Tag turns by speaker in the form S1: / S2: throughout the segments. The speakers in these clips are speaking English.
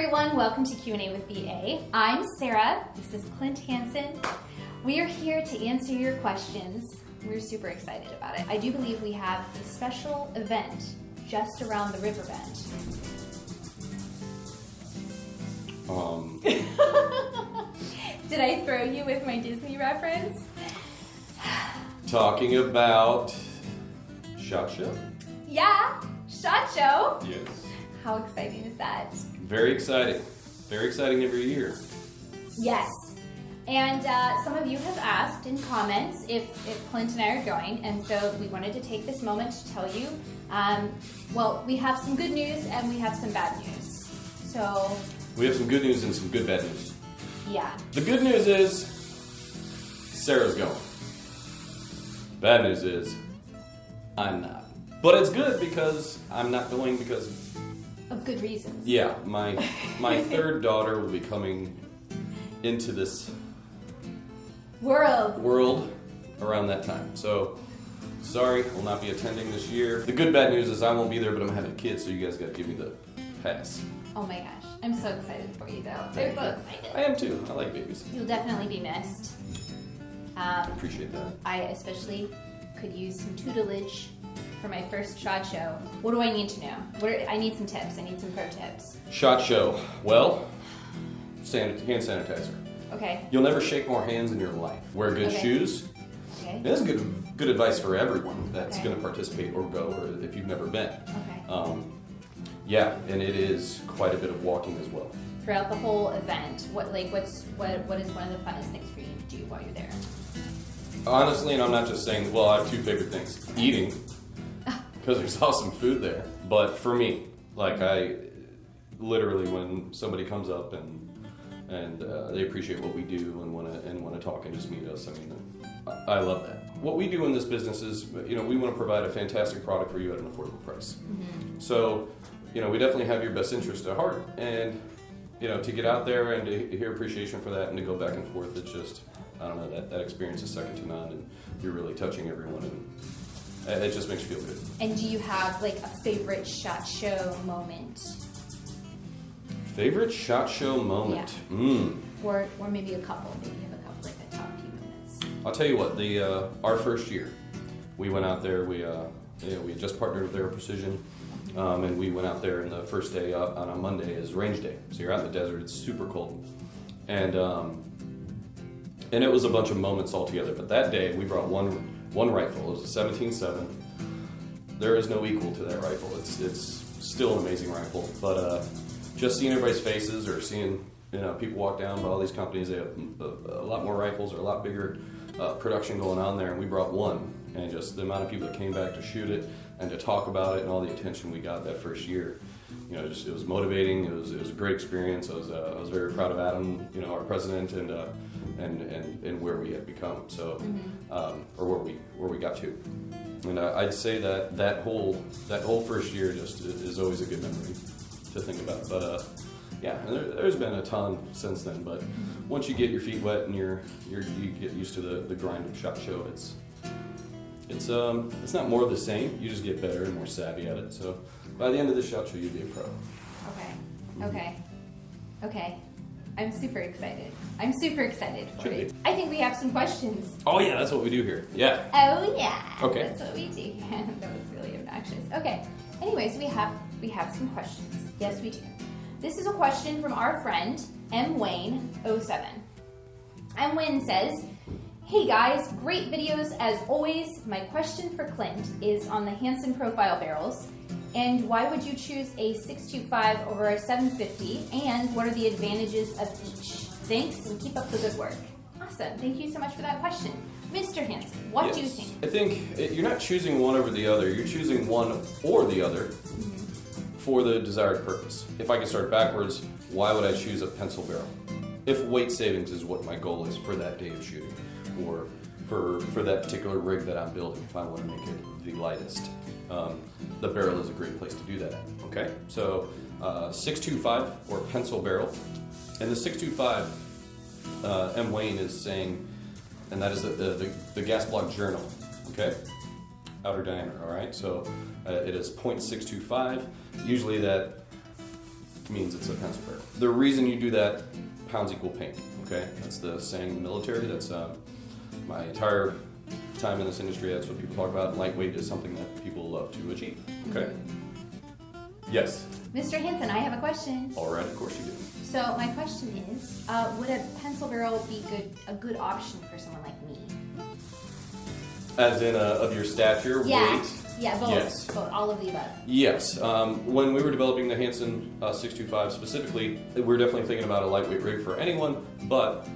S1: everyone, welcome to Q&A with BA. I'm Sarah, this is Clint Hansen. We are here to answer your questions. We're super excited about it. I do believe we have a special event just around the river bend. Did I throw you with my Disney reference?
S2: Talking about SHOT Show?
S1: Yeah, SHOT Show.
S2: Yes.
S1: How exciting is that?
S2: Very exciting. Very exciting every year.
S1: Yes. And some of you have asked in comments if Clint and I are going, and so we wanted to take this moment to tell you, well, we have some good news and we have some bad news. So...
S2: we have some good news and some good bad news.
S1: Yeah.
S2: The good news is Sarah's going. Bad news is I'm not. But it's good because I'm not going because...
S1: of good reasons.
S2: Yeah, my third daughter will be coming into this world around that time. So, sorry, I will not be attending this year. The good bad news is I won't be there, but I'm having kids, so you guys gotta give me the pass.
S1: Oh my gosh, I'm so excited for you though. I'm so excited.
S2: I am too. I like babies.
S1: You'll definitely be missed.
S2: Appreciate that.
S1: I especially could use some tutelage for my first SHOT Show. What do I need to know? I need some tips. I need some pro tips.
S2: SHOT Show. Well, hand sanitizer.
S1: Okay.
S2: You'll never shake more hands in your life. Wear good shoes.
S1: Okay.
S2: And that's good advice for everyone that's going to participate or go, or if you've never been.
S1: Okay.
S2: Yeah, and it is quite a bit of walking as well.
S1: Throughout the whole event, what is one of the funnest things for you to do while you're there?
S2: Honestly, and I'm not just saying, well, I have two favorite things. Eating, because there's awesome food there. But for me, like I literally, when somebody comes up and they appreciate what we do and want to talk and just meet us, I mean, I love that. What we do in this business is, we want to provide a fantastic product for you at an affordable price. Mm-hmm. So, we definitely have your best interest at heart, and to get out there and to hear appreciation for that and to go back and forth, it's just, I don't know, that experience is second to none, and you're really touching everyone, and it just makes you feel good.
S1: And do you have like a favorite SHOT Show moment?
S2: Favorite SHOT Show moment?
S1: Yeah. Or maybe a couple. Maybe you have a couple, like the top few moments.
S2: I'll tell you what. Our first year, we went out there. We had just partnered with Air Precision, and we went out there. And the first day on a Monday is range day. So you're out in the desert. It's super cold, and it was a bunch of moments all together. But that day we brought one rifle. It was a 17-7. There is no equal to that rifle. It's still an amazing rifle. But just seeing everybody's faces or seeing people walk down by all these companies, they have a lot more rifles or a lot bigger production going on there. And we brought one, and just the amount of people that came back to shoot it and to talk about it and all the attention we got that first year. It was motivating. It was a great experience. I was very proud of Adam, our president, and where we had become. So, or where we got to. And I'd say that whole first year just is always a good memory to think about. But yeah, and there's been a ton since then. But once you get your feet wet and you get used to the grind of SHOT Show, it's not more of the same. You just get better and more savvy at it. So by the end of the SHOT Show, you'll be a pro.
S1: Okay. I'm super excited. For it. I think we have some questions.
S2: Oh yeah, that's what we do here. Yeah.
S1: Oh yeah.
S2: Okay.
S1: That's what we do. That was really obnoxious. Okay. Anyways, we have some questions. Yes, we do. This is a question from our friend MWayne07. MWayne says, "Hey guys, great videos as always. My question for Clint is on the Hansen profile barrels. And why would you choose a 625 over a 750? And what are the advantages of each? Thanks, and keep up the good work." Awesome. Thank you so much for that question. Mr. Hansen, what do you think?
S2: I think you're not choosing one over the other. You're choosing one or the other for the desired purpose. If I can start backwards, why would I choose a pencil barrel? If weight savings is what my goal is for that day of shooting, or for that particular rig that I'm building, if I want to make it the lightest. The barrel is a great place to do that. Okay, so 625 or pencil barrel, and the 625 MWayne is saying, and that is the gas block journal. Okay, outer diameter. All right, so it is .625. Usually that means it's a pencil barrel. The reason you do that, pounds equal pain, okay? That's the saying in the military. That's my entire time in this industry, that's what people talk about. Lightweight is something that people love to achieve, okay? Yes?
S1: Mr. Hansen, I have a question.
S2: All right, of course you do.
S1: So my question is, would a pencil barrel be a good option for someone like me?
S2: As in of your stature, weight?
S1: Yeah, both.
S2: Yes.
S1: Both, all of the above.
S2: Yes. When we were developing the Hansen 625 specifically, we were definitely thinking about a lightweight rig for anyone, but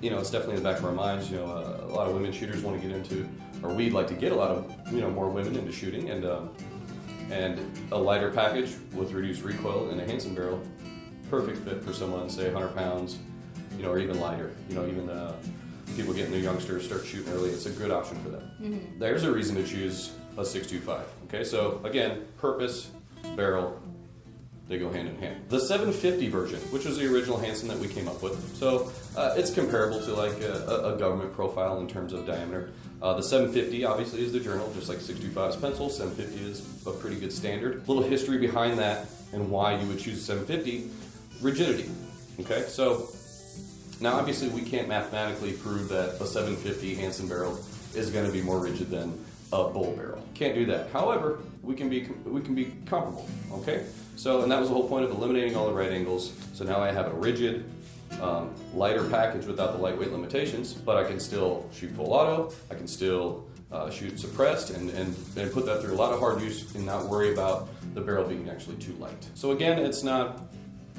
S2: it's definitely in the back of our minds. A lot of women shooters want to get into, or we'd like to get a lot of, more women into shooting, and a lighter package with reduced recoil and a Hansen barrel, perfect fit for someone, say 100 pounds, or even lighter. Even people getting the youngsters start shooting early. It's a good option for them. Mm-hmm. There's a reason to choose a 625. Okay, so again, purpose, barrel, they go hand in hand. The 750 version, which was the original Hansen that we came up with, so it's comparable to like a government profile in terms of diameter. The 750 obviously is the journal, just like 625's pencil. 750 is a pretty good standard. A little history behind that and why you would choose a 750, rigidity. Okay, so now obviously we can't mathematically prove that a 750 Hansen barrel is going to be more rigid than a bull barrel. Can't do that. However, we can be comparable. Okay, so and that was the whole point of eliminating all the right angles. So now I have a rigid, lighter package without the lightweight limitations, but I can still shoot full auto. I can still shoot suppressed and put that through a lot of hard use and not worry about the barrel being actually too light. So again, it's not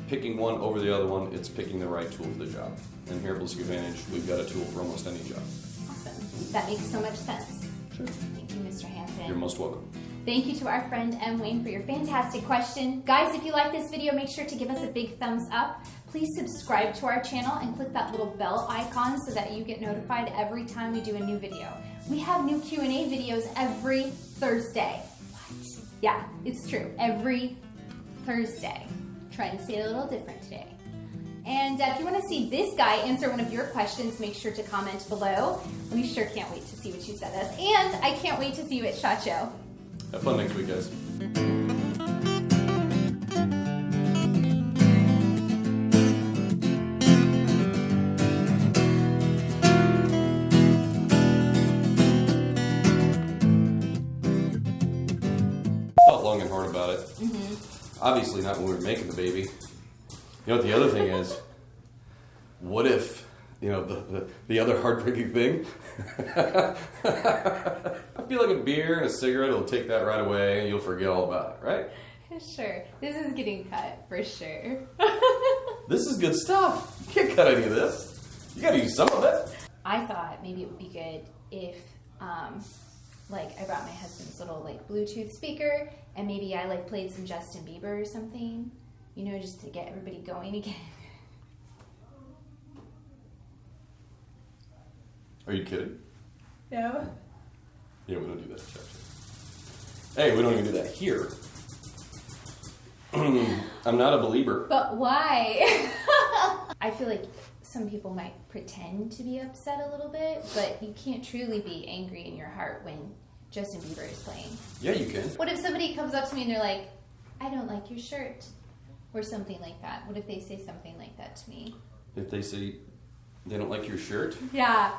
S2: picking one over the other one, it's picking the right tool for the job. And here at Ballistic Advantage, we've got a tool for almost any job.
S1: Awesome. That makes so much sense.
S2: Sure.
S1: Thank you, Mr. Hansen.
S2: You're most welcome.
S1: Thank you to our friend M. Wayne for your fantastic question. Guys, if you like this video, make sure to give us a big thumbs up. Please subscribe to our channel and click that little bell icon so that you get notified every time we do a new video. We have new Q&A videos every Thursday. What? Yeah, it's true. Every Thursday. Trying to say it a little different today. And if you want to see this guy answer one of your questions, make sure to comment below. We sure can't wait to see what you send us. And I can't wait to see you at SHOT Show.
S2: Have fun next week, guys. Thought long and hard about it. Mm-hmm. Obviously not when we were making the baby. You know what the other thing is? What if, the other heartbreaking thing? I feel like a beer and a cigarette will take that right away and you'll forget all about it, right?
S1: Sure. This is getting cut, for sure.
S2: This is good stuff. You can't cut any of this. You gotta use some of it.
S1: I thought maybe it would be good if, I brought my husband's little, Bluetooth speaker, and maybe I, played some Justin Bieber or something, just to get everybody going again.
S2: Are you kidding?
S1: No.
S2: Yeah, we don't do that. Hey, we don't even do that here. I'm not a believer.
S1: But why? I feel like some people might pretend to be upset a little bit, but you can't truly be angry in your heart when Justin Bieber is playing.
S2: Yeah, you can.
S1: What if somebody comes up to me and they're like, I don't like your shirt? Or something like that. What if they say something like that to me?
S2: If they say they don't like your shirt?
S1: Yeah.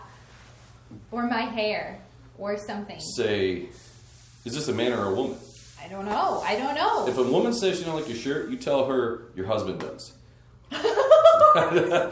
S1: Or my hair. Or something.
S2: Say, is this a man or a woman?
S1: I don't know.
S2: If a woman says she don't like your shirt, you tell her your husband does.
S1: No!